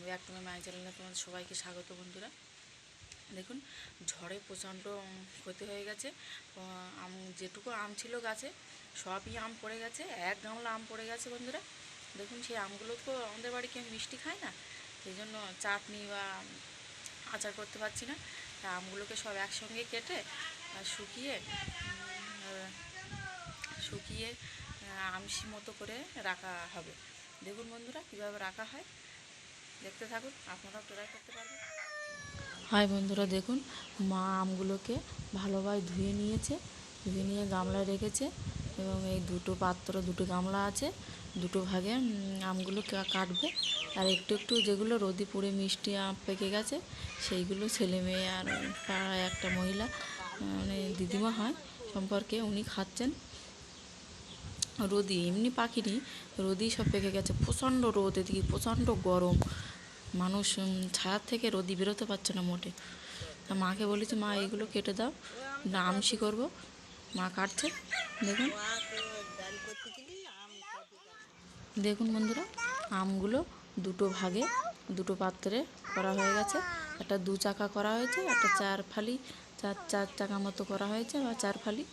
Back to my চ্যানেলে তোমাদের সবাইকে স্বাগত। বন্ধুরা দেখুন, ঝড়ে প্রচণ্ড ক্ষতি হয়ে গেছে। যেটুকু আম ছিল গাছে সবই আম পড়ে গেছে, এক গামলা আম পড়ে গেছে। বন্ধুরা দেখুন, সেই আমগুলো তো আমাদের বাড়ি কেউ মিষ্টি খায় না, সেই জন্য চাটনি বা আচার করতে পারছি না। তা আমগুলোকে সব একসঙ্গে কেটে শুকিয়ে শুকিয়ে আমসি মতো করে রাখা হবে। দেখুন বন্ধুরা, কীভাবে রাখা হয় দেখতে থাকুন, আপনারাও ট্রাই করতে পারবেন। হাই বন্ধুরা, দেখুন মা আমগুলোকে ভালোভাবে ধুয়ে নিয়েছে, ধুয়ে নিয়ে গামলায় রেখেছে এবং এই দুটো পাত্র, দুটো গামলা আছে, দুটো ভাগে আমগুলো কাটবে। আর একটু একটু যেগুলো রোদি পুড়ে মিষ্টি আম পেকে গেছে সেইগুলো ছেলে মেয়ে আর পাড়ায় একটা মহিলা, মানে দিদিমা হয় সম্পর্কে, উনি খাচ্ছেন। রোদি এমনি পাখিনি, রোদি সব পেকে গেছে। প্রচণ্ড রোদ, এদিকে প্রচণ্ড গরম, মানুষ ছায়ার থেকে রোদি বেরোতে পারছে না মোটে। তা মাকে বলেছি, মা এইগুলো কেটে দাও, না আমসি করবো। মা কাটছে। দেখুন দেখুন বন্ধুরা, আমগুলো দুটো ভাগে, দুটো পাত্রে করা হয়ে গেছে। একটা 2 চাকা করা হয়েছে, একটা 4 ফালি, চার চাকা মতো করা হয়েছে, বা 4 ফালি,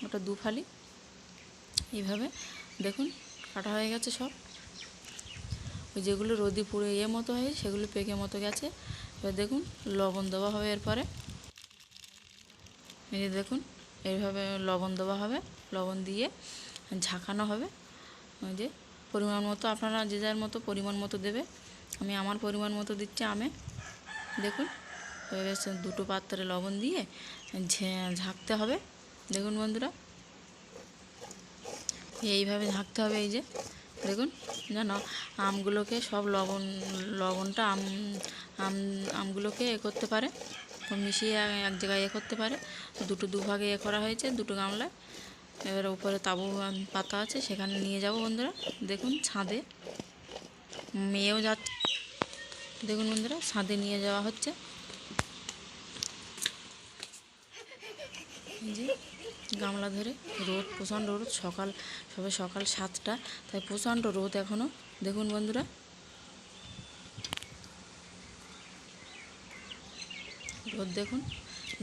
ওটা 2 ফালি। এইভাবে দেখুন কাটা হয়ে গেছে সব। ওই যেগুলো রোদি পুড়ে মতো হয় সেগুলো পেকে মতো গেছে। এবার দেখুন লবণ দেওয়া হবে এরপরে। এই যে দেখুন, এইভাবে লবণ দেওয়া হবে, লবণ দিয়ে ঝাঁকানো হবে। ওই যে পরিমাণ মতো, আপনারা যে যার মতো পরিমাণ মতো দেবে। আমি আমার পরিমাণ মতো দিচ্ছি আমে। দেখুন এবার দুটো পাত্রে লবণ দিয়ে ঝাঁকতে হবে। দেখুন বন্ধুরা, এইভাবে ঝাঁকতে হবে। এই যে দেখুন, জানো আমগুলোকে সব লবণটা আমগুলোকে করতে পারে, মিশিয়ে এক জায়গায় করতে পারে। দুটো দুভাগে করা হয়েছে, দুটো গামলায়। এবার উপরে তাঁবু পাতা আছে, সেখানে নিয়ে যাব বন্ধুরা। দেখুন ছাদে মেয়েও যাচ্ছে। দেখুন বন্ধুরা, ছাদে নিয়ে যাওয়া হচ্ছে। এই যে গামলা ধরে, রোদ প্রচণ্ড রোদ, সবে সকাল 7টা, তাই প্রচণ্ড রোদ এখনও। দেখুন বন্ধুরা, রোদ দেখুন।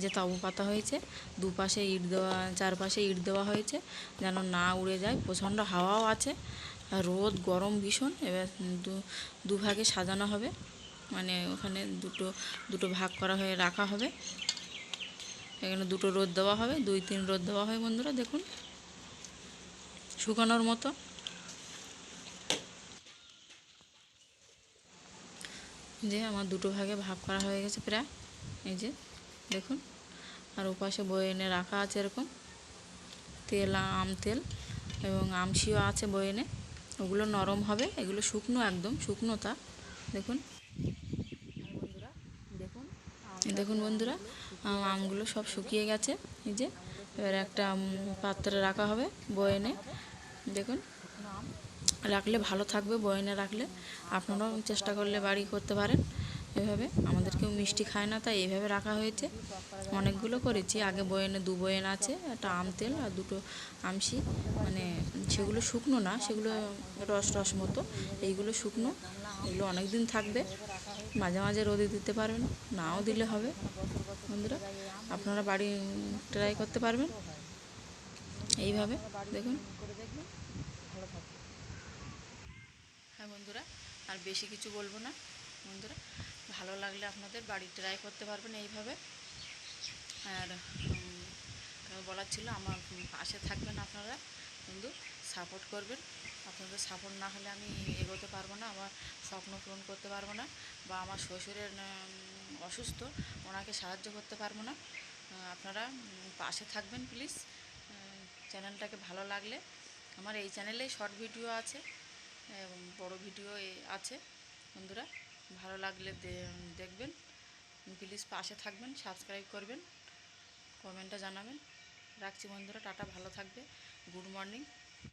যে তাঁবু পাতা হয়েছে, দুপাশে ইট দেওয়া, চারপাশে ইট দেওয়া হয়েছে যেন না উড়ে যায়। প্রচণ্ড হাওয়াও আছে, আর রোদ গরম ভীষণ। এবার দুভাগে সাজানো হবে, মানে ওখানে দুটো ভাগ করা হয়ে রাখা হবে। এখানে দুটো রোদ দেওয়া হবে, 2-3 রোদ দেওয়া হয় বন্ধুরা। দেখুন শুকানোর মতো। যে আমার দুটো ভাগে ভাগ করা হয়ে গেছে প্রায়। এই যে দেখুন, আর ওপাশে বয়ে এনে রাখা আছে এরকম তেল, আম তেল এবং আমসিও আছে বয়ে এনে। ওগুলো নরম হবে, এগুলো শুকনো, একদম শুকনো তা। দেখুন দেখুন বন্ধুরা, আমগুলো সব শুকিয়ে গেছে। এই যে এবার একটা পাত্রে রাখা হবে বয়ে এনে। দেখুন রাখলে ভালো থাকবে, বয়নে রাখলে। আপনারাও চেষ্টা করলে বাড়ি করতে পারেন এভাবে। আমাদের কেউ মিষ্টি খায় না, তাই এইভাবে রাখা হয়েছে। অনেকগুলো করেছি আগে। বয়নে 2 বয়ন আছে, একটা আম তেল আর দুটো আমসি, মানে সেগুলো শুকনো না, সেগুলো রস মতো। এইগুলো শুকনো, এগুলো অনেক দিন থাকবে। মাঝে মাঝে রোদে দিতে পারবেন, নাও দিলে হবে। বন্ধুরা আপনারা বাড়ি ট্রাই করতে পারবেন এইভাবে। দেখুন হ্যাঁ বন্ধুরা, আর বেশি কিছু বলবো না। বন্ধুরা ভালো লাগলে আপনাদের বাড়ি ট্রাই করতে পারবেন এইভাবে। আর বলার ছিল, আমার পাশে থাকবেন আপনারা, কিন্তু সাপোর্ট করবেন। আপনাদের সাপোর্ট না হলে আমি এগোতে পারবো না, আমার স্বপ্ন পূরণ করতে পারবো না, বা আমার শ্বশুরের অসুস্থ, ওনাকে সাহায্য করতে পারবো না। আপনারা পাশে থাকবেন প্লিজ। চ্যানেলটাকে ভালো লাগলে, আমার এই চ্যানেলেই শর্ট ভিডিও আছে এবং বড় ভিডিও আছে। বন্ধুরা ভালো লাগলে দেখবেন, প্লিজ পাশে থাকবেন, সাবস্ক্রাইব করবেন, কমেন্টে জানাবেন। রাখছি বন্ধুরা, টাটা, ভালো থাকবে, গুড মর্নিং।